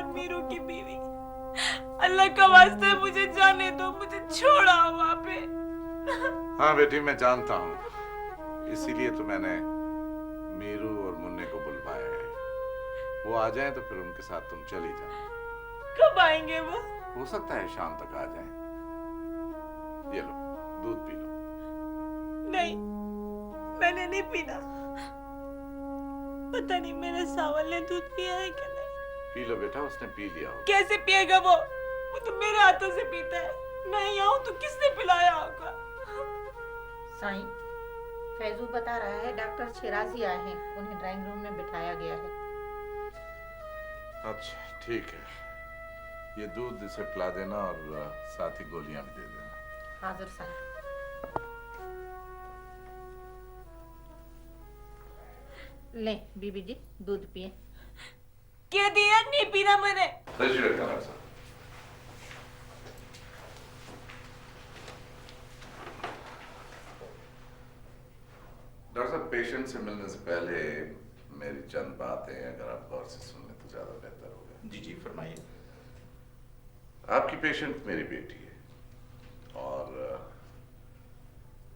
बाद मीरू की बीवी। अल्लाह का वास्ते मुझे जाने दो, मुझे छोड़ा वहां पे। हाँ बेटी, मैं जानता हूँ, इसीलिए तो मैंने मीरू और मुन्ने को बुलवाया है। वो आ जाएं तो फिर उनके साथ तुम चली जाओ। कब आएंगे वो? हो सकता है शाम तक आ जाएं। ये लो, दूध पी लो। नहीं, मैंने नहीं पीना। पता नहीं मेरे सावल ने दूध पिया है कि नहीं। पी लो बेटा, उसने पी लिया होगा। कैसे पिएगा वो तो मेरे हाथों से पीता है। मैं यहाँ हूँ तो किसने पिलाया होगा? साईं, फैजू बता रहा है डॉक्टर शिराजी आए हैं, उन्हें ड्राइंग रूम में बिठाया गया है। अच्छा ठीक है, ये दूध इसे पिला देना और साथ ही गोलियां भी दे देना। हाजिर साहब। ले बीबी जी, दूध पिए। क्या दिया? नहीं पीना मैंने। डॉक्टर साहब, पेशेंट से मिलने से पहले मेरी चंद बातें अगर आप गौर से सुन लें तो ज्यादा बेहतर होगा। जी जी फरमाइए। आपकी पेशेंट मेरी बेटी है और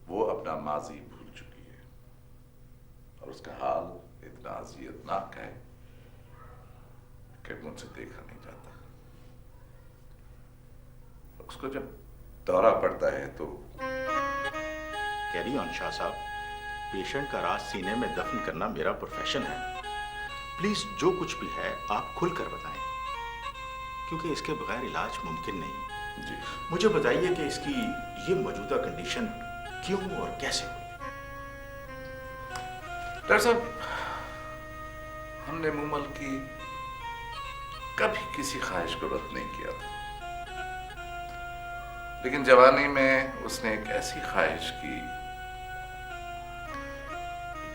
वो अपना माजी भूल चुकी है और उसका हाल इतना अजियतनाक है कि मुझसे देखा नहीं जाता। उसको जब दौरा पड़ता है तो कैरी ऑन शाह साहब, पेशेंट का राज सीने में दफन करना मेरा प्रोफेशन है। प्लीज जो कुछ भी है आप खुलकर बताएं, क्योंकि इसके बगैर इलाज मुमकिन नहीं। जी, मुझे बताइए कि इसकी ये मौजूदा कंडीशन क्यों और कैसे हुई? डॉक्टर साहब, हमने मुमल की कभी किसी ख्वाहिश को रद्द नहीं किया था, लेकिन जवानी में उसने एक ऐसी ख्वाहिश की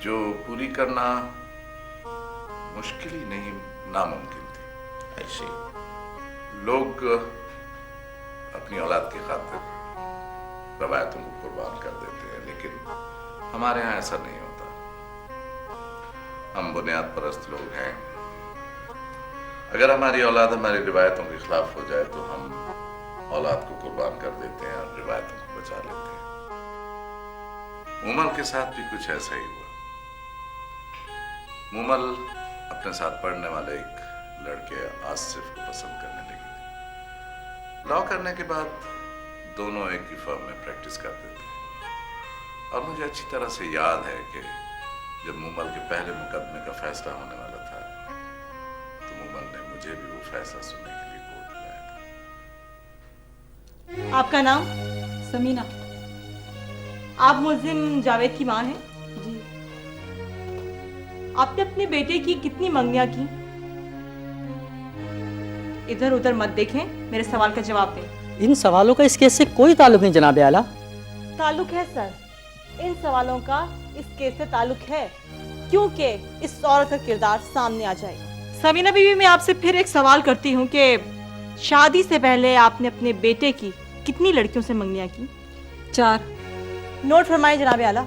जो पूरी करना मुश्किल ही नहीं, नामुमकिन थी। ऐसे लोग अपनी औलाद की खातिर रवायतों को कुर्बान कर देते हैं, लेकिन हमारे यहाँ ऐसा नहीं होता। हम बुनियाद परस्त लोग हैं। अगर हमारी औलाद हमारी रिवायतों के खिलाफ हो जाए तो हम औलाद को कुर्बान कर देते हैं और रिवायतों को बचा लेते हैं। मुमल के साथ भी कुछ ऐसा ही हुआ। मुमल अपने साथ पढ़ने वाले एक लड़के आसिफ को पसंद करने लगी थी। लॉ करने के बाद दोनों एक ही फर्म में प्रैक्टिस करते थे और मुझे अच्छी तरह से याद है कि जब मुमल के पहले मुकदमे का फैसला होने वाला था तो मुमल ने मुझे भी वो फैसला सुनने के लिए कोर्ट बुलाया था। आपका नाम? समीना। आप मुल्जिम जावेद की मां हैं? जी। आपने अपने बेटे की कितनी मंगनियां की? इधर उधर मत देखें, मेरे सवाल का जवाब दें। इन सवालों का इस केस से कोई ताल्लुक नहीं जनाब आला। ताल्लुक है सर, इन सवालों का इस केस से ताल्लुक है, क्योंकि इस औरत का किरदार सामने आ जाएगा। समीना बीवी, मैं आपसे फिर एक सवाल करती हूँ कि शादी से पहले आपने अपने बेटे की कितनी लड़कियों से मंगनियां की? 4। नोट फरमाइए जनाब आला।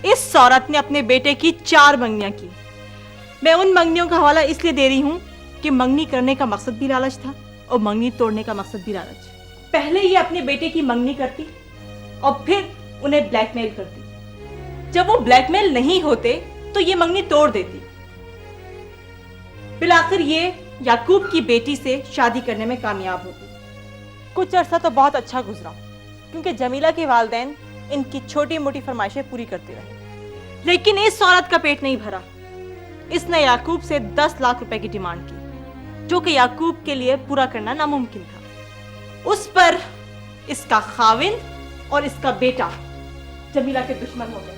इस औरत ने अपने बेटे की 4 मंगनियां की। मैं उन मंगनियों का हवाला इसलिए दे रही हूँ कि मंगनी करने का मकसद भी लालच था और मंगनी तोड़ने का मकसद भी लालच। पहले ये अपने बेटे की मंगनी करती और फिर उन्हें ब्लैकमेल करती। जब वो ब्लैकमेल नहीं होते तो ये मंगनी तोड़ देती। बिलाखिर ये याकूब की बेटी से शादी करने में कामयाब होती। कुछ अरसा तो बहुत अच्छा गुजरा, क्योंकि जमीला के वालिदैन इनकी छोटी मोटी फरमाइशें पूरी करते रहे। लेकिन इस औरत का पेट नहीं भरा। इसने याकूब से 10 लाख रुपए की डिमांड की, जो कि याकूब के लिए पूरा करना नामुमकिन था। उस पर इसका खाविंद और इसका बेटा जमीला के दुश्मन हो गए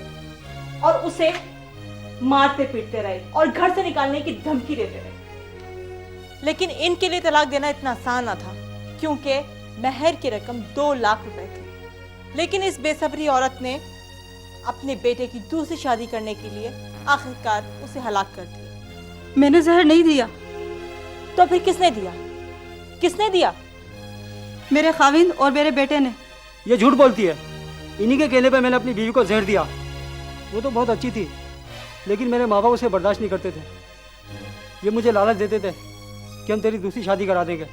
और उसे मारते पीटते रहे और घर से निकालने की धमकी देते रहे। लेकिन इनके लिए तलाक देना इतना आसान न था, क्योंकि महर की रकम 2 लाख रुपए थी। लेकिन इस बेसब्री औरत ने अपने बेटे की दूसरी शादी करने के लिए आखिरकार उसे हलाक कर दिया। मैंने जहर नहीं दिया। तो फिर किसने दिया? किसने दिया? मेरे खाविंद और मेरे बेटे ने। ये झूठ बोलती है। इन्हीं के कहने पे मैंने अपनी बीवी को जहर दिया। वो तो बहुत अच्छी थी, लेकिन मेरे माँ बाप उसे बर्दाश्त नहीं करते थे। ये मुझे लालच देते थे कि हम तेरी दूसरी शादी करा देंगे।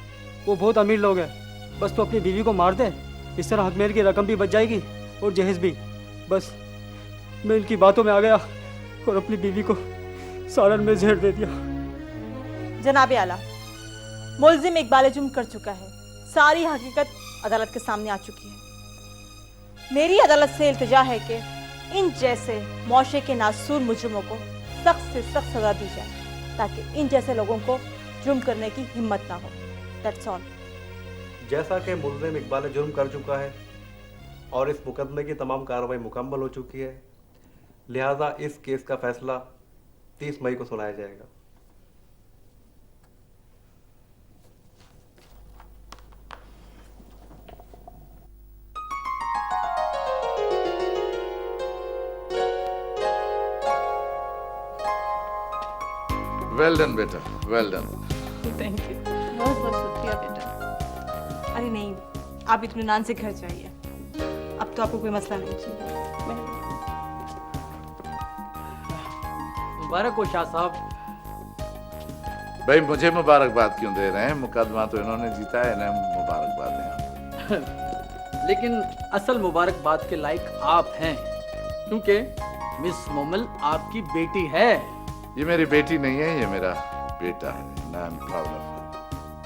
वो बहुत अमीर लोग हैं, बस तू अपनी बीवी को मार दे, इस तरह हकमेर की रकम भी बच जाएगी और जहेज भी। बस मैं इनकी बातों में आ गया और अपनी बीवी को सालन में जहर दे दिया। जनाब आला, मुलजिम इकबाल जुर्म कर चुका है, सारी हकीकत अदालत के सामने आ चुकी है। मेरी अदालत से इल्तिजा है कि इन जैसे मौशे के नासूर मुजरिमों को सख्त से सख्त सजा दी जाए ताकि इन जैसे लोगों को जुर्म करने की हिम्मत ना हो। That's all. जैसा कि मुल्ज़िम इकबाल जुर्म कर चुका है और इस मुकदमे की तमाम कार्रवाई मुकम्मल हो चुकी है, लिहाजा इस केस का फैसला 30 मई को सुनाया जाएगा। वेल डन बेटा, वेल डन। Thank you. बहुत बहुत शुक्रिया बेटा। अरे नहीं, आप इत्मीनान से घर जाइए, अब तो आपको कोई मसला नहीं चाहिए। मुबारक हो शाह साहब। भाई मुझे मुबारकबाद क्यों दे रहे हैं? मुकदमा तो इन्होंने जीता है, इन्हें मुबारकबाद दें। लेकिन असल मुबारकबाद के लायक आप हैं, क्योंकि मिस मोमल आपकी बेटी है। ये मेरी बेटी नहीं है, ये मेरा बेटा है। I am proud of.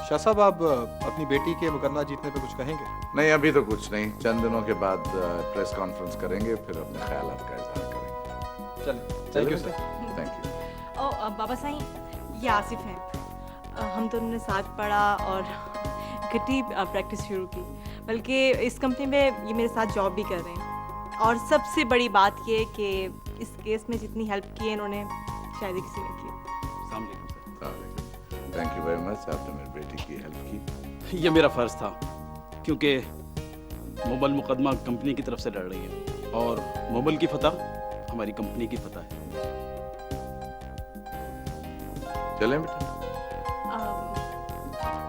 Shah साहब, आप अपनी बेटी के मुकदमा जीतने पे कुछ कहेंगे? नहीं, अभी तो कुछ नहीं, चंद दिनों के बाद प्रेस कॉन्फ्रेंस करेंगे, फिर अपने ख्यालात का इजहार करेंगे। चलिए, thank you sir. Thank you. ओ बाबा साईं, ये आसिफ हैं। हम दोनों ने साथ पढ़ा और इकट्ठी प्रैक्टिस शुरू की, बल्कि इस कंपनी में ये मेरे साथ जॉब भी कर रहे हैं। और सबसे बड़ी बात ये कि इस केस में जितनी हेल्प की है इन्होंने शायद ही किसी ने की। थैंक यू वेरी मच, आपने मेरी बेटी की हेल्प की। ये मेरा फ़र्ज़ था, क्योंकि मोबाइल मुकदमा कंपनी की तरफ से लड़ रही है और मोबाइल की फतह हमारी कंपनी की फतह है। चलें बेटा।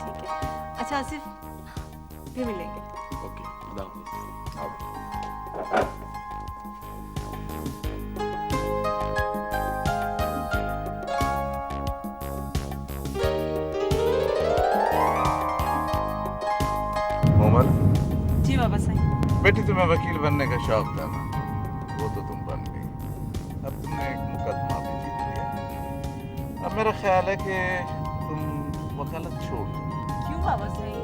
ठीक है। अच्छा आसिफ, फिर मिलेंगे। ओके, खुदा हाफ़िज़। मोमल, जी बाबा साईं। बेटी तुम्हें वकील बनने का शौक था ना, वो तो तुम बन गई। अब तुमने एक मुकदमा भी जीत लिया। अब मेरा ख्याल है कि तुम वकालत छोड़ दो। क्यों बाबा साईं?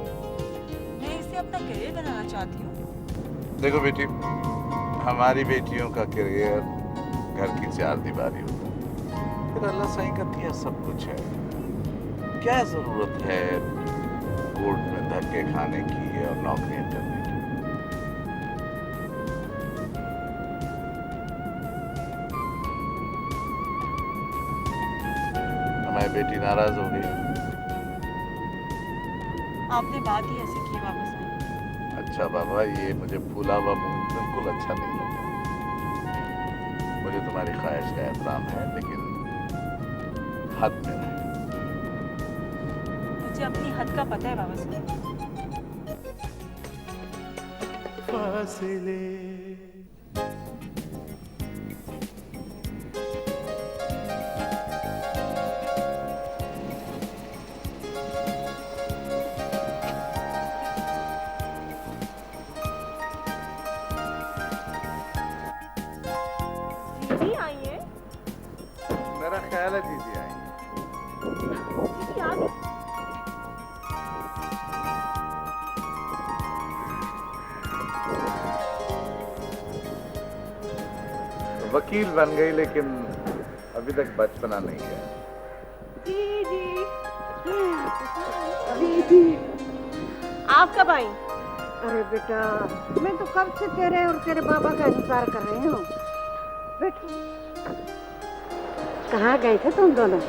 मैं इसे अपना करियर बनाना चाहती हूँ। देखो बेटी, हमारी बेटियों का करियर घर की चार दीवारी होता है, फिर अल्लाह साईं का दिया सब कुछ है। क्या जरूरत है कोर्ट में धक्के खाने की और नौकरियां करने की? हमारी बेटी नाराज हो गई। आपने बात ही ऐसी की बाबा साईं। अच्छा बाबा, ये मुझे फूला हुआ मुंह बिल्कुल अच्छा नहीं लगा। मुझे तुम्हारी ख्वाहिश का एहतराम है, लेकिन हद में रहे। मुझे अपनी हद का पता है बाबा साईं। दीदी आई है। मेरा ख्याल है दीदी आई। दीदी आ गई। वकील बन गई, लेकिन अभी तक बचपना नहीं है। दीदी आप कब आई? अरे बेटा, मैं तो कब से तेरे और तेरे बाबा का इंतजार कर रही हूँ। बेटा, कहाँ गए थे तुम दोनों?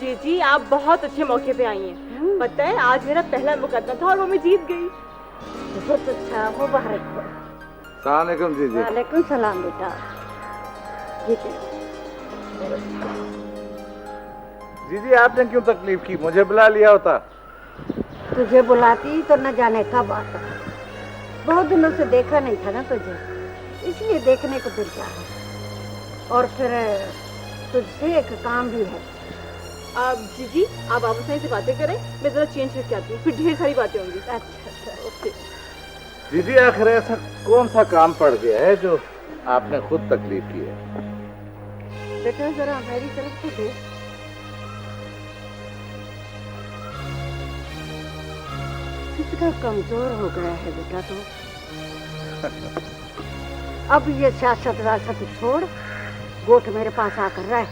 जी आप बहुत अच्छे मौके पे आई हैं। पता है, आज मेरा पहला मुकदमा था और वो मैं जीत गई। बहुत अच्छा, मुबारक हो। सलाम अलैकुम जीजी। वालेकुम सलाम बेटा। जीते। जीजी, आपने क्यों तकलीफ की? मुझे बुला लिया होता। तुझे बुलाती तो न जाने कब आता। बहुत दिनों से देखा नहीं था ना तुझे, इसलिए देखने को दिल चाहा। और फिर तुझसे एक काम भी है। जीजी आप बाबू साईं से बातें करें, मैं जरा चेंज करके आती हूँ, फिर ढेर सारी बातें होंगी। अच्छा ओके। दीदी आखिर ऐसा कौन सा काम पड़ गया है जो आपने खुद तकलीफ की है? बेटा जरा मेरी तरफ से देख। कितना कमजोर हो गया है बेटा तो। अब ये सियासत वासत छोड़, गोट मेरे पास आकर रह।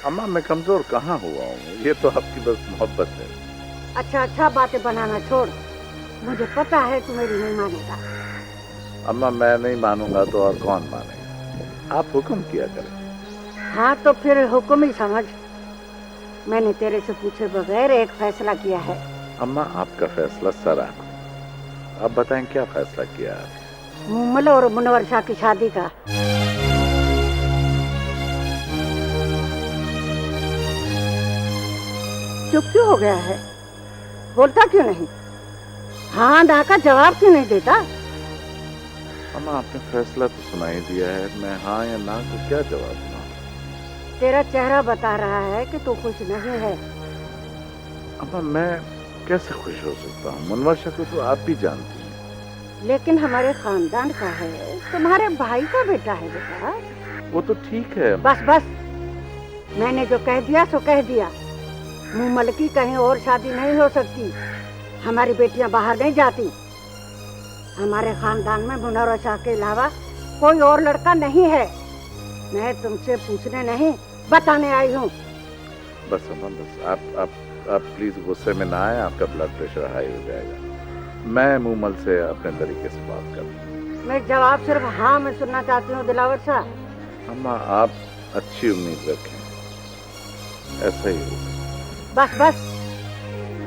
अम्मा मैं कमजोर कहाँ हुआ हूँ, ये तो आपकी बस मोहब्बत है। अच्छा अच्छा बातें बनाना छोड़, मुझे पता है तू मेरी नहीं मानेगा। अम्मा मैं नहीं मानूंगा तो और कौन मानेगा, आप हुक्म किया करें। हाँ तो फिर हुक्म ही समझ। मैंने तेरे से पूछे बगैर एक फैसला किया है। अम्मा आपका फैसला सराहना, आप बताएं क्या फैसला किया आपने? मुमल और मुनवर शाह की शादी का। चुप क्यों हो गया है, बोलता क्यों नहीं? हाँ ना का जवाब क्यों नहीं देता? अम्मा आपने फैसला तो सुना ही दिया है, मैं हाँ या ना को क्या जवाब दूँ? तेरा चेहरा बता रहा है कि तू खुश नहीं है। अम्मा मैं कैसे खुश हो सकता हूँ, मुनवर शाह को तो आप भी जानती हैं। लेकिन हमारे खानदान का है, तुम्हारे भाई का बेटा है बेटा। वो तो ठीक है। बस बस, मैंने जो कह दिया सो कह दिया। मुमल की कहीं और शादी नहीं हो सकती, हमारी बेटियां बाहर नहीं जाती। हमारे खानदान में मुनवर शाह के अलावा कोई और लड़का नहीं है। मैं तुमसे पूछने नहीं बताने आई हूँ। बस अम्मा बस आप प्लीज गुस्से में ना आए, आपका ब्लड प्रेशर हाई हो जाएगा। मैं मुमल से अपने तरीके से बात करूँ। मैं जवाब सिर्फ हाँ में सुनना चाहती हूँ दिलावर शाह। अम्मा आप अच्छी उम्मीद रखें, ऐसा ही होगा। बस बस,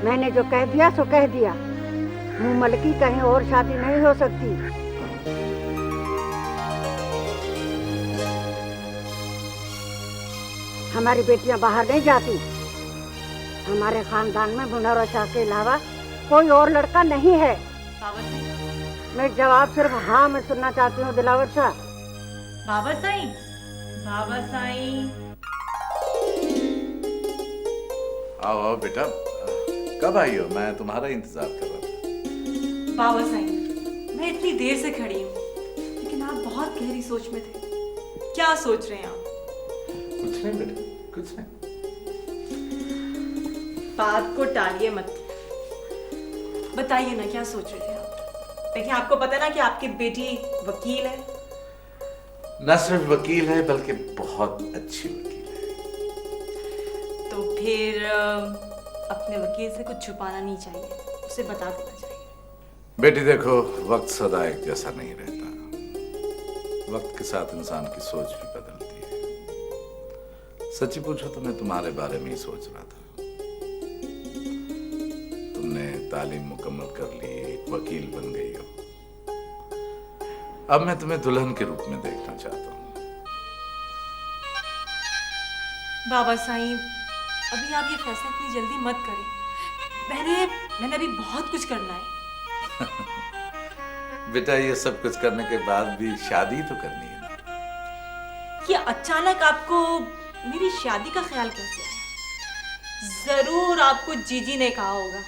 मैंने जो कह दिया सो कह दिया। मुमल की कहीं और शादी नहीं हो सकती। हमारी बेटियां बाहर नहीं जाती। हमारे खानदान में मुनवर शाह के अलावा कोई और लड़का नहीं है। मैं जवाब सिर्फ हाँ में सुनना चाहती हूँ दिलावर शाह। बाबा साईं, बाबा साईं। आओ आओ बेटा, कब आई हो? मैं तुम्हारा इंतजार कर रहा था। बाबा साईं, मैं इतनी देर से खड़ी हूँ, लेकिन आप बहुत गहरी सोच में थे। क्या सोच रहे हैं आप? कुछ नहीं बेटा, कुछ नहीं। बात को टालिए मत, बताइए ना क्या सोच रहे थे आप? देखिए आपको पता है ना कि आपकी बेटी वकील है। न सिर्फ वकील है बल्कि बहुत अच्छी वकील है। तो फिर अपने वकील से कुछ छुपाना नहीं चाहिए, उसे बता देना चाहिए। बेटी देखो, वक्त सदा एक जैसा नहीं रहता, वक्त के साथ इंसान की सोच भी बदलती है। सच्ची पूछो तो मैं तुम्हारे बारे में ही सोच रहा था। तुमने तालीम मुकम्मल कर ली, एक वकील बन गई हो। अब मैं तुम्हें दुल्हन के रूप में देखना चाहता हूँ। बाबा साईं, अभी आप ये फैसला इतनी जल्दी मत करें। मैंने अभी बहुत कुछ करना है। बेटा ये सब कुछ करने के बाद भी शादी तो करनी है ना। ये अचानक आपको मेरी शादी का ख्याल कैसे आया? जरूर आपको जीजी ने कहा होगा।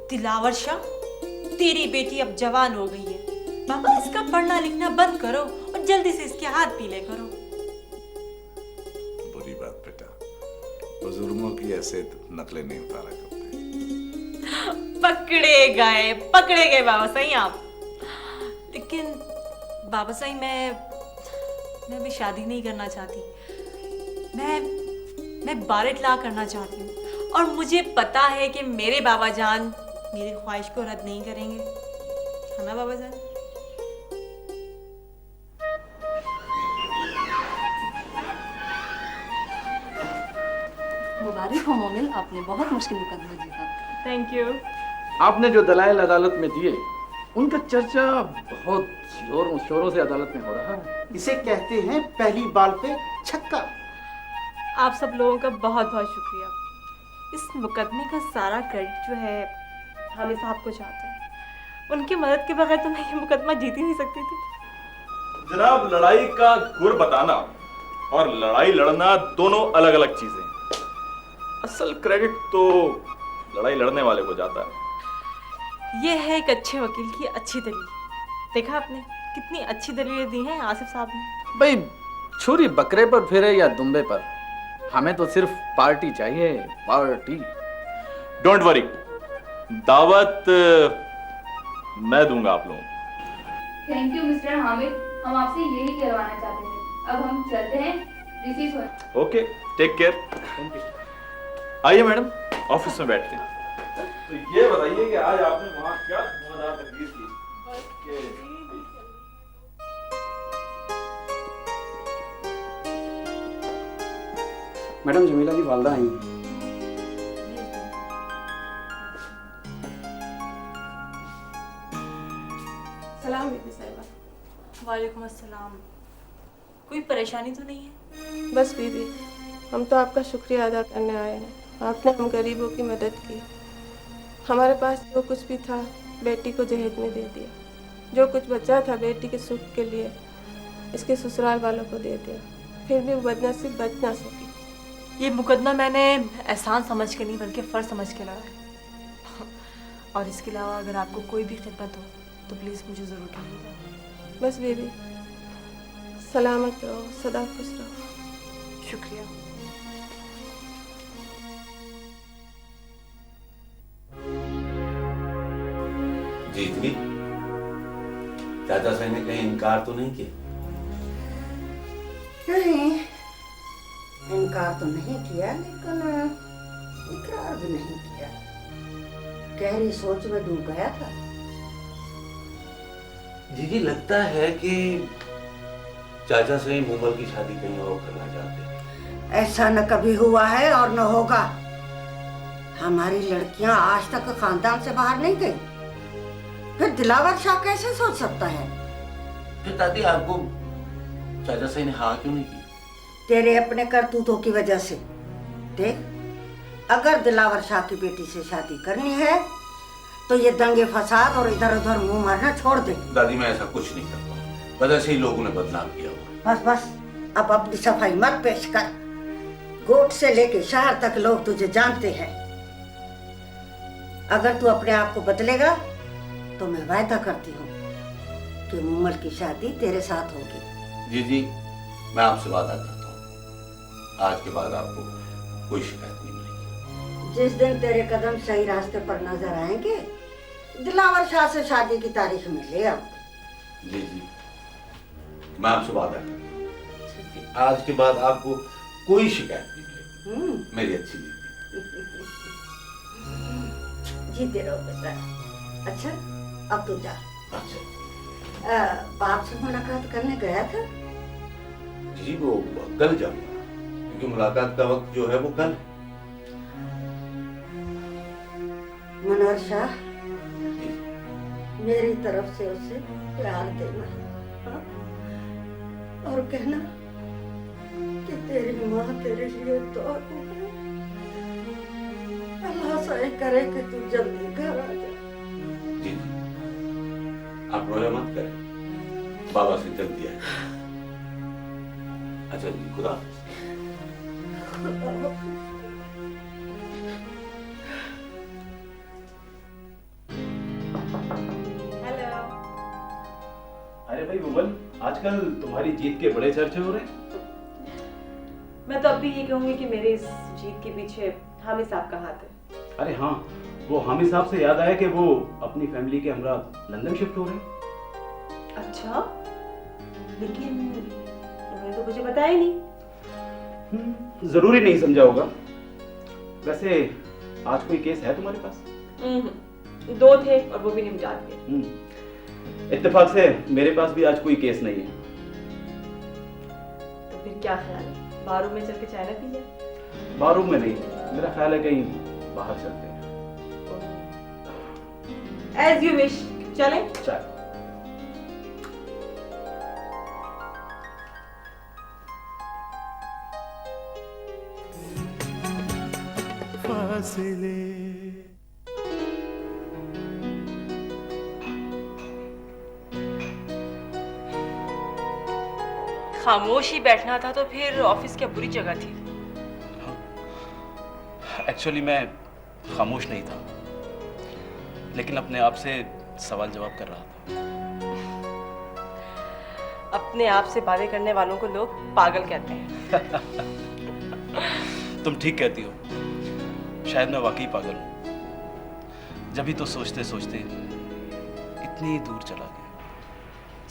दिलावर शाह, तेरी बेटी अब जवान हो गई है, बाबा इसका पढ़ना लिखना बंद करो और जल्दी से इसके हाथ पीले करो। बुरी बात बेटा, बुजुर्गों की ऐसे नकलें नहीं उतारा करते। पकड़े गए बाबा साईं आप। लेकिन बाबा साईं, मैं भी शादी नहीं करना चाहती। मैं बारट ला करना चाहती हूँ, और मुझे पता है कि मेरे बाबा जान मेरी ख्वाहिश को रद्द नहीं करेंगे, है ना बाबा जान? मुबारक हो मोमिल, आपने बहुत मुश्किल मुकदमा जीता। Thank you. आपने जो दलाइल अदालत में दिए, उनका चर्चा बहुत जोरों शोरों से अदालत में हो रहा है। इसे कहते हैं पहली बाल पे छक्का। आप सब लोगों का बहुत बहुत शुक्रिया। इस मुकदमे का सारा क्रेडिट जो है हामिद साहब को जाता है। उनकी मदद के बगैर तो मैं ये मुकदमा जीत ही नहीं सकती थी। जनाब, लड़ाई का गुर बताना और लड़ाई लड़ना दोनों अलग अलग चीजें हैं। असल क्रेडिट तो लड़ाई लड़ने वाले को जाता है। ये है एक अच्छे वकील की अच्छी दलील। देखा आपने कितनी अच्छी दलीलें दी हैं आसिफ साहब ने। भाई छुरी बकरे पर फिरे या दुम्बे पर, हमें तो सिर्फ पार्टी चाहिए, पार्टी। डोंट वरी, दावत मैं दूंगा आप लोगों को। थैंक यू मिस्टर हामिद, हम आपसे यही करवाना चाहते थे। अब हम चलते हैं। This is okay, take care. आइए मैडम, ऑफिस में बैठते हैं। तो ये बताइए कि आज आपने वहाँ क्या धुआंधार तकरीर की? मैडम जमीला की वालदा आई हैं। सलाम बीबी साहिबा। वालेकुम अस्सलाम। कोई परेशानी तो नहीं है? बस बीबी, हम तो आपका शुक्रिया अदा करने आए हैं। आपने हम गरीबों की मदद की। हमारे पास जो कुछ भी था बेटी को जहेज में दे दिया। जो कुछ बचा था बेटी के सुख के लिए इसके ससुराल वालों को दे दिया। फिर भी वो बदनसीब बच ना सकी। ये मुकदमा मैंने एहसान समझ के नहीं बल्कि फ़र्ज समझ के लड़ा है। और इसके अलावा अगर आपको कोई भी खिदमत हो तो प्लीज़ मुझे ज़रूर कहिएगा। बस बीबी, सलामत रहो, सदा खुश रहो। शुक्रिया। जीतनी, चाचा साहब ने कहीं इनकार तो नहीं किया? नहीं, इनकार तो नहीं किया, लेकिन इकरार भी नहीं किया। गहरी सोच में डूब गया था। जी लगता है कि चाचा से मुमल की शादी कहीं और करना चाहते हैं। ऐसा न कभी हुआ है और न होगा। हमारी लड़कियां आज तक खानदान से बाहर नहीं गई। फिर दिलावर शाह कैसे सोच सकता है? फिर दादी आपको चाचा से ने हाँ क्यों नहीं की? तेरे अपने करतूतों की वजह से। देख, अगर दिलावर शाह की बेटी से शादी करनी है तो ये दंगे फसाद और इधर उधर मुंह मारना छोड़ दे। दादी मैं ऐसा कुछ नहीं करता, बस ऐसे ही लोगों ने बदनाम किया हुआ। बस बस, अब अपनी सफाई मत पेश कर। गोट से लेके शहर तक लोग तुझे जानते हैं। अगर तू अपने आप को बदलेगा तो मैं वायदा करती हूँ कि मुमल की शादी तेरे साथ होगी। जी मैं आपसे वादा करता हूँ, आज के बाद आपको कोई शिकायत नहीं मिलेगी। जिस दिन तेरे कदम सही रास्ते पर नजर आएंगे, दिलावर शाह से शादी की तारीख में ले आओ। जी मैं आपसे वादा करता हूँ कि आज के बाद आपको कोई शिकायत नहीं मिलेगी। मेरी अच्छी जीते रहो बेटा। अच्छा, अब तू जा। अच्छा, बाप से मुलाकात करने गया था? जी वो कल जाऊंगा, क्योंकि मुलाकात का वक्त जो है वो कल है। मनोहर शाह, मेरी तरफ से उसे प्यार देना, हाँ? और कहना कि तेरी माँ तेरे लिए दुआ है। अल्लाह सही करे कि तू जल्दी घर आ जा। जी आप रोया मत करें, बाबा से जल्दी आए। अच्छा जी, खुदा हाफिज। अरे भाई मुमल, आजकल तुम्हारी जीत के बड़े चर्चे हो रहे हैं। मैं तो अब भी ये कहूंगी कि मेरे इस जीत के पीछे हामिद साहब का हाथ है। अरे हाँ, वो हामिद साहब से याद आया कि वो अपनी फैमिली के हमरा लंदन शिफ्ट हो रहे हैं। अच्छा, लेकिन उन्होंने तो मुझे बताया ही नहीं। जरूरी नहीं समझा होगा। वैसे आज कोई केस है तुम्हारे पास? 2 थे और वो भी निपटा दिए। इत्तेफाक से मेरे पास भी आज कोई केस नहीं है। तो फिर क्या ख्याल है, बार रूम में चल के चाय ना पी जाए? बार रूम में नहीं, मेरा ख्याल है कहीं बाहर चलते हैं। एज यू विश, चलें? चल। फासले खामोश ही बैठना था तो फिर ऑफिस क्या बुरी जगह थी? एक्चुअली मैं खामोश नहीं था, लेकिन अपने आप से सवाल जवाब कर रहा था। अपने आप से बातें करने वालों को लोग पागल कहते हैं। तुम ठीक कहती हो, शायद मैं वाकई पागल हूं। जब ही तो सोचते सोचते इतनी दूर चला गया।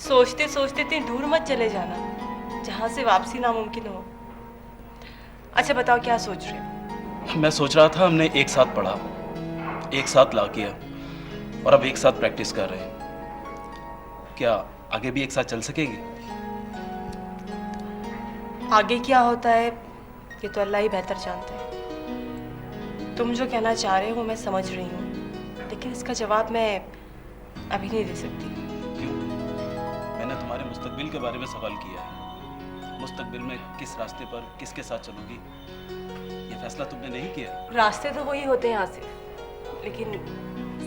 सोचते सोचते इतनी दूर मत चले जाना जहां से वापसी नामुमकिन हो। अच्छा बताओ, क्या सोच रहे हो? मैं सोच रहा था हमने एक साथ पढ़ा, एक साथ ला किया और अब एक साथ प्रैक्टिस कर रहे हैं। क्या आगे भी एक साथ चल सकेंगे? आगे क्या होता है ये तो अल्लाह ही बेहतर जानते हैं। तुम जो कहना चाह रहे हो मैं समझ रही हूँ, लेकिन इसका जवाब मैं अभी नहीं दे सकती। क्यों? मैंने तुम्हारे मुस्तकबिल के बारे में सवाल किया है। मुस्तकबिल में किस रास्ते पर किसके साथ चलोगी, ये फैसला तुमने नहीं किया। रास्ते तो वही होते हैं आसिफ, लेकिन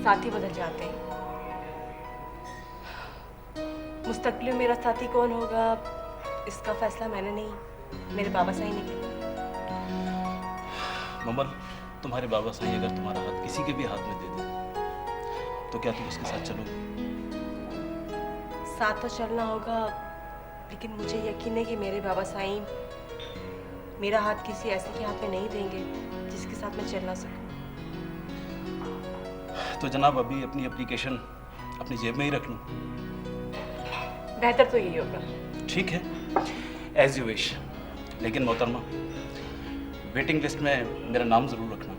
साथी बदल जाते हैं। मुस्तकबिल में मेरा साथी कौन होगा इसका फैसला मैंने नहीं, मेरे बाबा साईं ने किया। मुमल, तुम्हारे बाबा साईं अगर तुम्हारा हाथ किसी के भी हाथ में दे दे तो क्या तुम उसके साथ चलोगे? साथ तो चलना होगा, लेकिन मुझे यकीन है कि मेरे बाबा साईं मेरा हाथ किसी ऐसे के हाथ में नहीं देंगे जिसके साथ मैं चल ना सकूं। तो जनाब अभी अपनी एप्लीकेशन अपनी जेब में ही रख लूं? बेहतर तो यही होगा। ठीक है, एज यू विश। लेकिन मोहतरमा, वेटिंग लिस्ट में मेरा नाम जरूर रखना।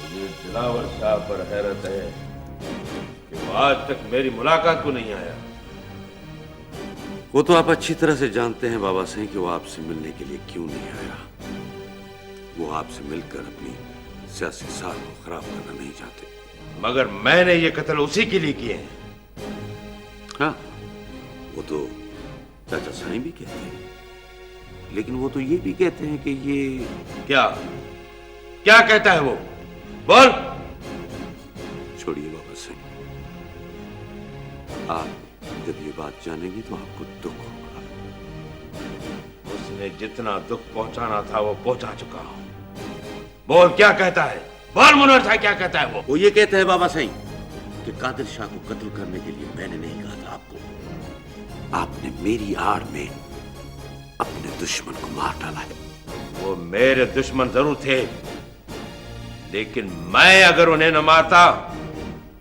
मुझे दिलावर शाह पर हैरत है कि वो आज तक मेरी मुलाकात को नहीं आया। वो तो आप अच्छी तरह से जानते हैं बाबा साईं कि वो आपसे मिलने के लिए क्यों नहीं आया। वो आपसे मिलकर अपनी सियासी साख को खराब करना नहीं चाहते। मगर मैंने ये कत्ल उसी के लिए किए हैं। हाँ, वो तो चाचा साईं भी कहते हैं, लेकिन वो तो ये भी कहते हैं कि ये क्या क्या कहता है वो? बोल। छोड़िए बाबा साईं, आप जब ये बात जानेंगी तो आपको दुख होगा। उसने जितना दुख पहुंचाना था वो पहुंचा चुका हूं। बोल, क्या कहता है? बोल मुनव्वर साहब, क्या कहता है वो ये कहता है बाबा साईं कि कादिर शाह को कत्ल करने के लिए मैंने नहीं कहा था आपको। आपने मेरी आड़ में अपने दुश्मन को मार डाला है। वो मेरे दुश्मन जरूर थे, लेकिन मैं अगर उन्हें न मारता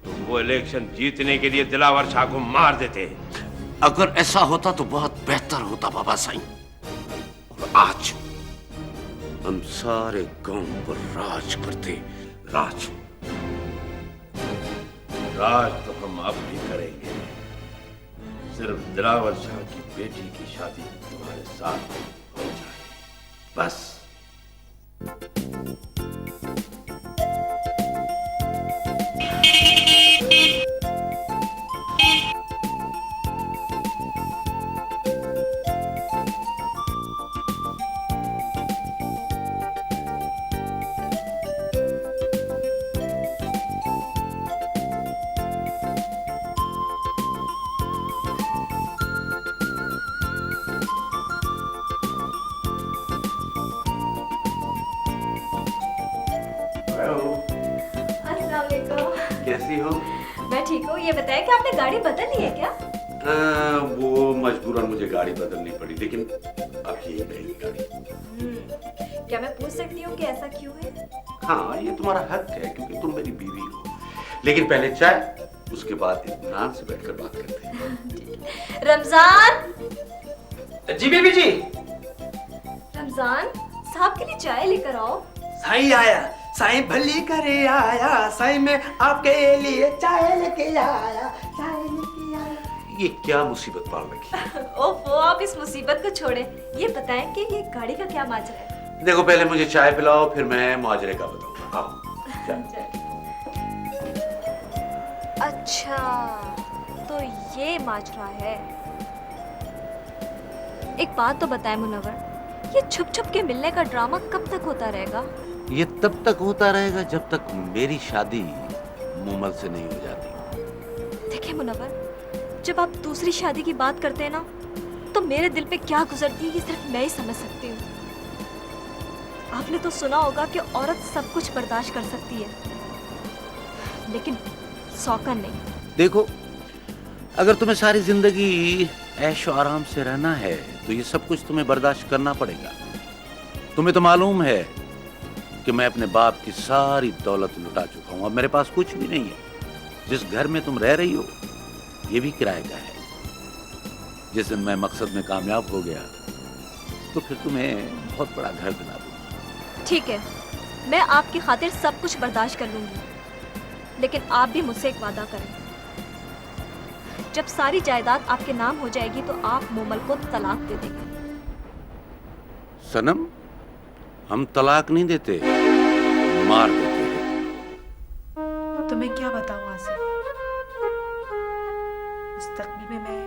तो वो इलेक्शन जीतने के लिए दिलावर शाह को मार देते। अगर ऐसा होता तो बहुत बेहतर होता बाबा साईं। और आज हम सारे गांव पर राज करते। राज राज तो हम अब भी करेंगे। सिर्फ दिलावर शाह की बेटी की शादी तुम्हारे साथ हो जाए, बस। कैसी हो? मैं ठीक हूँ। ये बताया कि आपने गाड़ी बदल ली है क्या? वो मजबूरन मुझे गाड़ी बदलनी पड़ी, लेकिन अब यही रहेगी गाड़ी। क्या मैं पूछ सकती हूँ कि ऐसा क्यों है? हाँ, ये तुम्हारा हक है क्योंकि तुम मेरी बीवी हो। लेकिन पहले चाय, उसके बाद इत्मीनान से बैठकर बात करते हैं। रमजान जी बीबी जी। रमजान साहब के लिए चाय लेकर आओ। साईं आया, साईं भली करे आया, साईं मैं आपके लिए चाय लेके आया, चाय लेके आया। ये क्या मुसीबत पाल रखी है? ओफो, आप इस मुसीबत को छोड़े। ये बताएं कि ये गाड़ी का क्या माजरा है? देखो, पहले मुझे चाय पिलाओ, फिर मैं मुआजरे का बताऊंगा। आओ। अच्छा, तो ये माजरा है। एक बात तो बताएं मुनव्वर, ये छुप छुप के मिलने का ड्रामा कब तक होता रहेगा? ये तब तक होता रहेगा जब तक मेरी शादी मुमल से नहीं हो जाती। देखिए मुनव्वर, जब आप दूसरी शादी की बात करते हैं ना, तो मेरे दिल पे क्या गुजरती है ये सिर्फ मैं ही समझ सकती हूँ। आपने तो सुना होगा कि औरत सब कुछ बर्दाश्त कर सकती है, लेकिन शौकन नहीं। देखो, अगर तुम्हें सारी जिंदगी ऐशो आराम से रहना है तो ये सब कुछ तुम्हें बर्दाश्त करना पड़ेगा। तुम्हें तो मालूम है कि मैं अपने बाप की सारी दौलत लुटा चुका हूं। अब मेरे पास कुछ भी नहीं है। जिस घर में तुम रह रही हो ये भी किराए का है। जिस दिन मैं मकसद में कामयाब हो गया तो फिर तुम्हें बहुत बड़ा घर दिला दूंगा। ठीक है, मैं आपकी खातिर सब कुछ बर्दाश्त कर लूंगी, लेकिन आप भी मुझसे एक वादा करें। जब सारी जायदाद आपके नाम हो जाएगी तो आप मोमल को तलाक दे देंगे। सनम, हम तलाक नहीं देते, मार देते हैं। तो मैं क्या बताऊं आसिफ, मुस्तकबिल में मैं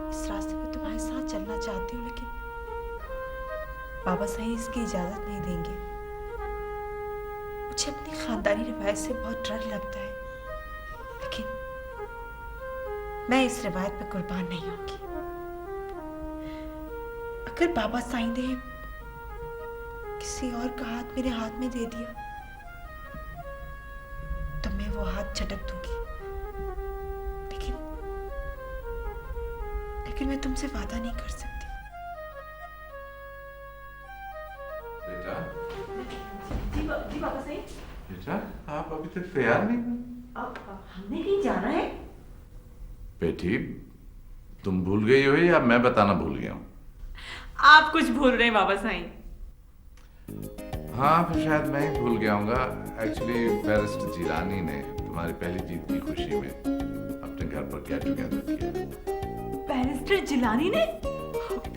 इस रास्ते पे तुम्हारे साथ चलना चाहती हूँ, लेकिन बाबा सही इसकी इजाजत नहीं देंगे। मुझे अपनी खानदानी रिवायत से बहुत डर लगता है, लेकिन मैं इस रिवायत पे कुर्बान नहीं होंगी। अगर बाबा साईं ने किसी और का हाथ मेरे हाथ में दे दिया तो मैं वो हाथ झटक दूंगी, लेकिन मैं तुमसे वादा नहीं कर सकती। बेटा, जी बाबा साईं। बेटा, आप अभी तक तैयार नहीं हुए? अब हमने कहीं जाना है? बेटी, तुम भूल गई हो या मैं बताना भूल गया हूँ? आप कुछ भूल रहे हैं बाबा साईं। हाँ, फिर शायद मैं ही भूल गया हूँगा। एक्चुअली बैरिस्टर जिलानी ने तुम्हारी पहली जीत की खुशी में अपने घर पर गेट टुगेदर किया। बैरिस्टर जिलानी ने?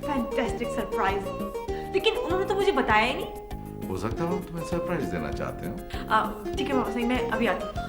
Fantastic surprise. लेकिन उन्होंने तो मुझे बताया ही नहीं। हो सकता है वो तुम्हें सरप्राइज देना चाहते हो। ठीक है बाबा साईं, मैं अभी आती हूँ।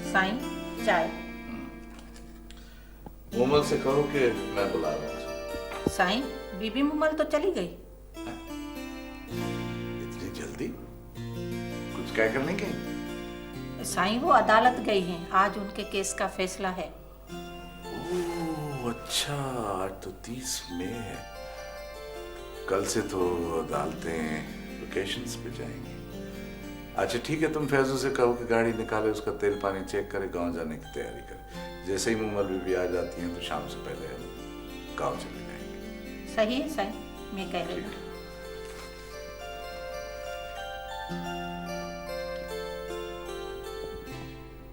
साईं, चाय। मोमल से कहो कि मैं बुला रहा हूँ। साईं, बीबी मुमल तो चली गई। इतनी जल्दी? कुछ कह कर नहीं गई? साईं, वो अदालत गई हैं। आज उनके केस का फैसला है। ओह अच्छा, आज तो 30 मई है। कल से तो अदालतें वेकेशंस पे जाएंगी। अच्छा ठीक है, तुम फैजू से कहो कि गाड़ी निकाले, उसका तेल पानी चेक करे, गांव जाने की तैयारी करे। जैसे ही मुमल बीबी आ जाती हैं तो शाम से पहले हम गांव चले जाएंगे। सही है साईं, मैं कह रही हूँ।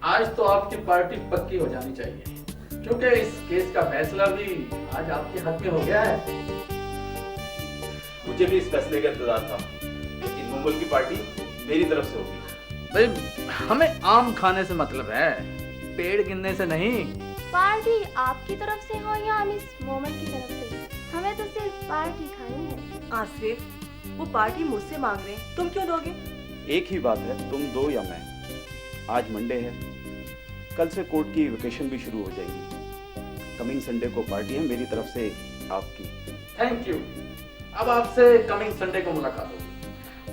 आज तो आपकी पार्टी पक्की हो जानी चाहिए, क्योंकि इस केस का फैसला भी आज आपके हाथ में हो गया है। मुझे भी इस फैसले का इंतजार था। इन मुमल की पार्टी मेरी तरफ से होगी। भाई, हमें आम खाने से मतलब है, पेड़ गिनने से नहीं। पार्टी आपकी तरफ से हो या मिस मोमल की तरफ से, हमें तो सिर्फ पार्टी खानी है। आसिफ, वो पार्टी मुझसे मांग रहे हैं, तुम क्यों दोगे? एक ही बात है, तुम दो या मैं। आज मंडे है, कल से कोर्ट की वेकेशन भी शुरू हो जाएगी। कमिंग संडे को पार्टी है मेरी तरफ से आपकी। Thank you. अब आपसे कमिंग संडे को मुलाकात होगी।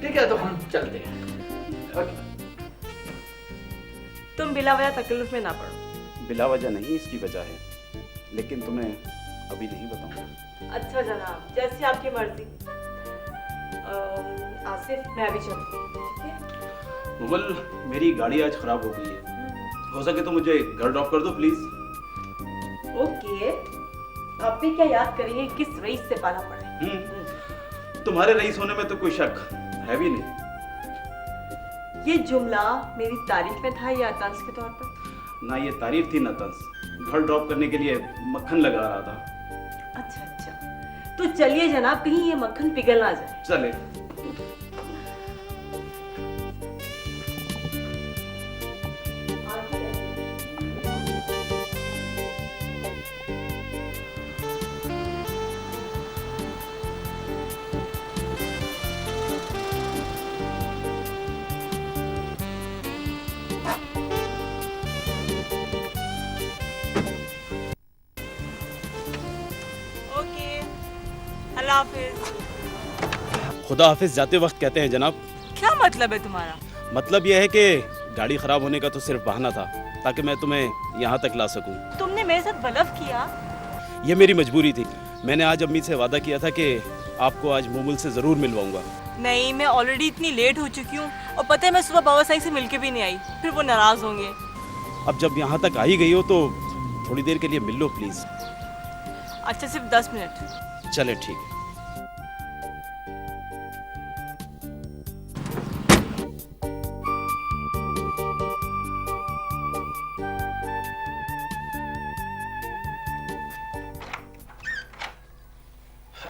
ठीक है, तो हम चलते हैं। ओके। तुम बिला वजह तकल्लुफ में ना पड़ो। बिला वजह नहीं, इसकी वजह है, लेकिन तुम्हें अभी नहीं बताऊंगा। अच्छा जनाब, जैसी आपकी मर्जी। आसिफ, मैं अभी चलती हूँ। ठीक है? मुगल, मेरी गाड़ी आज खराब हो गई है, हो सके तो मुझे घर ड्रॉप कर दो प्लीज। ओके। आप भी क्या याद करेंगे किस रईस से पाला पड़े? तुम्हारे रईस होने में तो कोई शक है भी नहीं। ये जुमला मेरी तारीफ में था या तंज के तौर पर? ना ये तारीफ थी ना तंज। घर ड्रॉप करने के लिए मक्खन लगा रहा था। अच्छा अच्छा, तो चलिए जनाब, कहीं ये मक्खन पिघल ना जाए। चले। ओके, अल्लाह हाफिज। खुदा हाफिज जाते वक्त कहते हैं जनाब। क्या मतलब है तुम्हारा? मतलब यह है कि गाड़ी खराब होने का तो सिर्फ बहाना था ताकि मैं तुम्हें यहाँ तक ला सकूं। तुमने मेरे साथ बलफ किया? ये मेरी मजबूरी थी। मैंने आज अम्मी से वादा किया था कि आपको आज मोमुल से ज़रूर मिलवाऊंगा। नहीं, मैं ऑलरेडी इतनी लेट हो चुकी हूँ और पता है मैं सुबह बाबा साईं से मिलके भी नहीं आई, फिर वो नाराज होंगे। अब जब यहाँ तक आ ही गई हो तो थोड़ी देर के लिए मिल लो प्लीज़। अच्छा, सिर्फ 10 मिनट। चले ठीक है।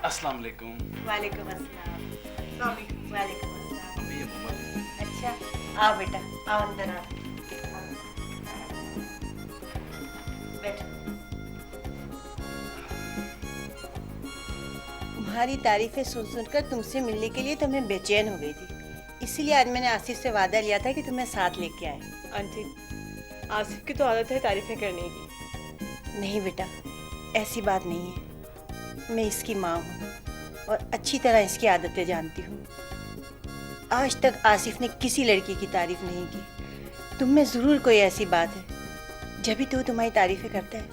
अस्सलाम वालेकुम। वालेकुम अस्सलाम। वालेकुम अस्सलाम। अम्मी ये मोमल। अच्छा, आओ बेटा, आओ अंदर आओ। बैठो। तुम्हारी तारीफें सुन सुनकर तुमसे मिलने के लिए तो मैं बेचैन हो गई थी, इसीलिए आज मैंने आसिफ से वादा लिया था कि तुम्हें साथ लेके आए। आंटी, आसिफ की तो आदत है तारीफें करने की। नहीं बेटा, ऐसी बात नहीं है। मैं इसकी माँ हूँ और अच्छी तरह इसकी आदतें जानती हूँ। आज तक आसिफ ने किसी लड़की की तारीफ नहीं की। तुम में ज़रूर कोई ऐसी बात है जब भी तो तुम्हारी तारीफें करता है।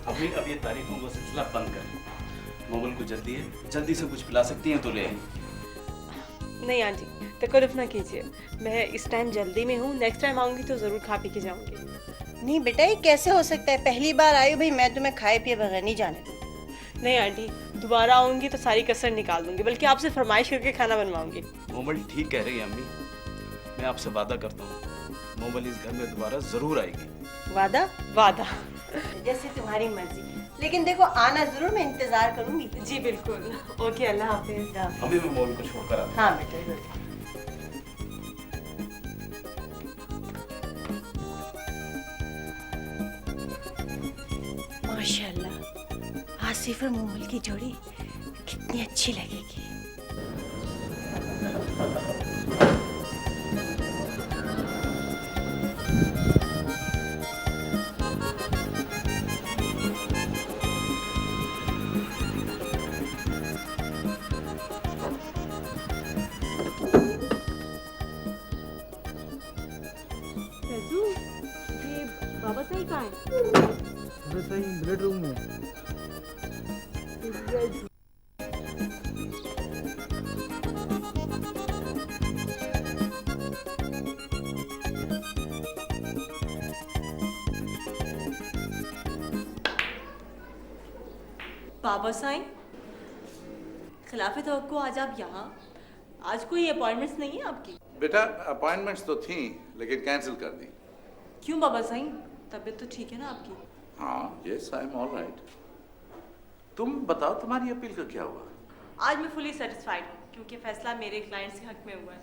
अम्मी अब ये तारीफों का सिलसिला बंद कर। मोमल को जल्दी है, जल्दी से कुछ पिला सकती हैं तो ले आइए। नहीं आंटी, तकल्लुफ़ ना कीजिए। मैं इस टाइम जल्दी में हूँ, नेक्स्ट टाइम आऊँगी तो ज़रूर खा पी के जाऊँगी। नहीं बेटा, ये कैसे हो सकता है? पहली बार आई हो भाई, मैं तुम्हें खाए पिए बगैर नहीं जाने दूँ। नहीं आंटी, दोबारा आऊँगी तो सारी कसर निकाल दूँगी, बल्कि आपसे फरमाइश करके खाना बनवाऊँगी। मोमल ठीक कह रही है अम्मी। मैं आपसे वादा करता हूँ मोमल इस घर में दोबारा ज़रूर आएगी। वादा? वादा। जैसे तुम्हारी मर्जी, लेकिन देखो आना ज़रूर, मैं इंतज़ार करूँगी। जी बिल्कुल। ओके, अल्लाह हाफिज़। अम्मी मैं मोमल को छोड़कर आता हूँ। हाँ बेटा। माशाल्लाह, आसिफ और मोमल की जोड़ी कितनी अच्छी लगेगी। बाबा साईं कहाँ है? बाबा साईं ब्लड रूम में। बाबा साईं, खिलाफ तवक्को आज आप यहाँ? आज कोई अपॉइंटमेंट्स नहीं है आपकी? बेटा अपॉइंटमेंट्स तो थी लेकिन कैंसिल कर दी। क्यों बाबा साईं, तबीयत तो ठीक है ना आपकी? हाँ, yes I am all right. तुम बताओ तुम्हारी अपील का क्या हुआ? आज मैं फुली सेटिस्फाइड हूँ क्योंकि फैसला मेरे क्लाइंट्स के हक में हुआ है।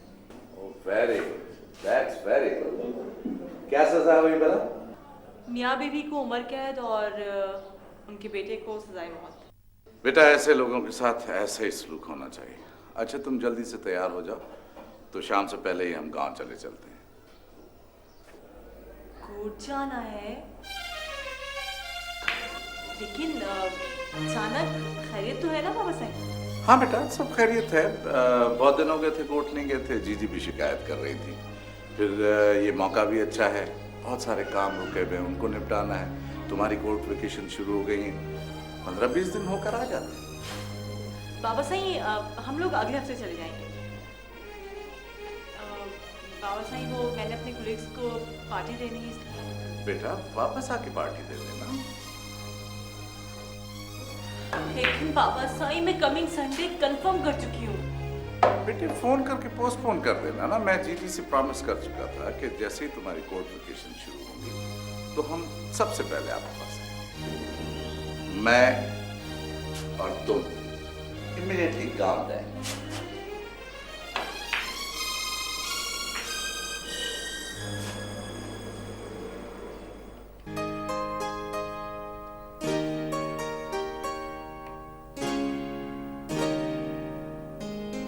Oh very good, that's very good. क्या सजा हुई बता? मियाँ बीवी को उम्र कैद और उनके बेटे को सजाए मौत। बेटा ऐसे लोगों के साथ ऐसे ही सलूक होना चाहिए। अच्छा तुम जल्दी से तैयार हो जाओ, तो शाम से पहले ही हम गांव चले चलते हैं। कोर्ट जाना है, लेकिन अचानक खैरियत तो है ना बाबा साईं? हाँ बेटा सब खैरियत है। बहुत दिन हो गए थे कोर्ट नहीं गए थे। जीजी भी शिकायत कर रही थी। फिर ये मौका भी अच्छा है, बहुत सारे काम रुके हुए हैं उनको निपटाना है। तुम्हारी कोर्ट वेकेशन शुरू हो गई, 15-20 दिन होकर आ जाते। बाबा साईं हम लोग अगले हफ्ते चले जाएंगे। बाबा साईं वो मैंने अपने कोलीग्स को पार्टी देनी है इसलिए। बेटा वापस आके पार्टी दे देना। लेकिन बाबा साईं मैं कमिंग संडे कंफर्म कर चुकी हूँ। बेटे फोन करके पोस्टपोन कर देना ना। मैं जीजी से प्रॉमिस कर चुका था कि जैसे ही तुम्हारी कोर्ट वेकेशन शुरू होगी तो हम सबसे पहले आपके पास आएंगे। मैं और तुम इमीडिएटली गांव जाएंगे।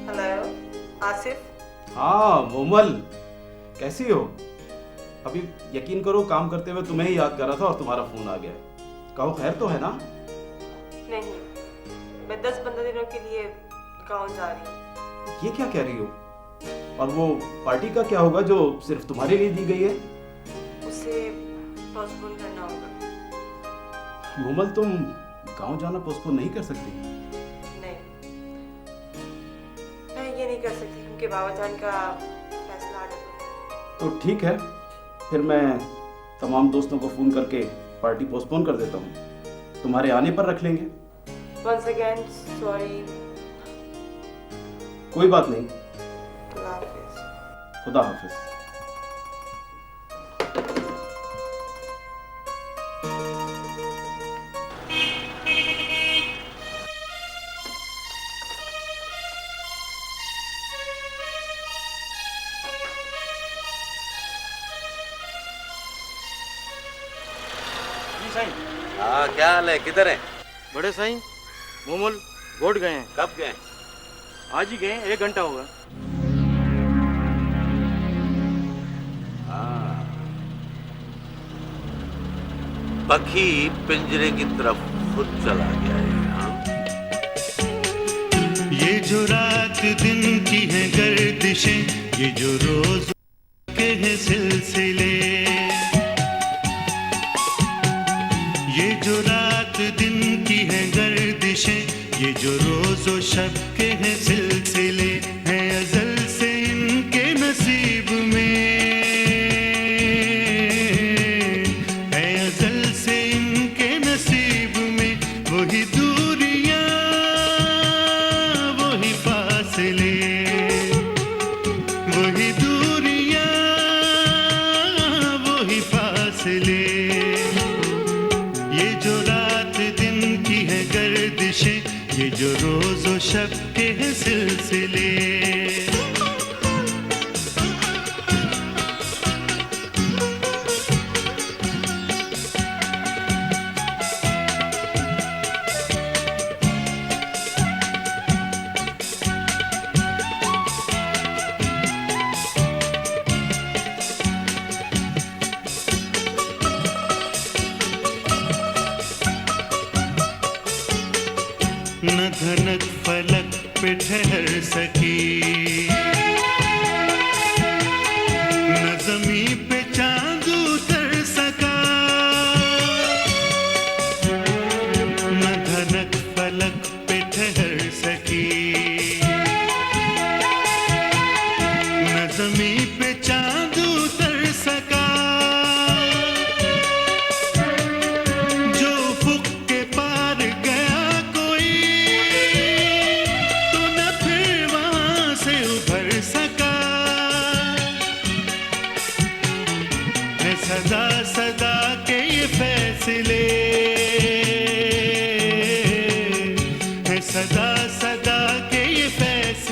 हेलो आसिफ। हाँ मोमल, कैसी हो? अभी यकीन करो काम करते हुए तुम्हें ही याद कर रहा था और तुम्हारा फोन आ गया। कहो खैर तो है ना? नहीं, मैं 10-15 दिनों के लिए गांव जा रही हूँ। ये क्या कह रही हो? और वो पार्टी का क्या होगा जो सिर्फ तुम्हारे लिए दी गई है? उसे पोस्टपोन करना होगा। मोमल, तुम गांव जाना पोस्टपोन नहीं कर सकती? नहीं, मैं ये नहीं कर सकती क्योंकि बाबा जान का फैसला आगे तो ठीक है, फिर मैं तमाम दोस्तों को फोन करके पार्टी पोस्टपोन कर देता हूँ। तुम्हारे आने पर रख लेंगे। Once again, sorry. कोई बात नहीं। खुदा हाफिज। खुदा हाफिज। हाँ, क्या हाल है? किधर है? बड़े साईं, मोमल वोट गए हैं। कब गए? आज ही गए, 1 घंटा होगा। पखी पिंजरे की तरफ खुद चला गया है। हाँ? ये जो रात दिन की है गर्दिशें, ये जो रोज के हैं सिलसिले, ये जो रात दिन की है गर्दिशें, ये जो रोजो शब के हैं सिलसिले, है अजल से इनके नसीब में, है अजल से इनके नसीब में, वही दूरियां वही फासले, वही दूरियां वही फासले, ये जो रात दिन की है गर्दिशें, ये जो रोजो शब के हैं सिलसिले। न धनक फलक पे ठहर सकी, न जमी पे चांद उतर सका, न धनक फलक पे ठहर सकी, न जमी पे चांद उतर सका, जो फुक के पार गया कोई तो न फिर वहां से उभर सका, है सदा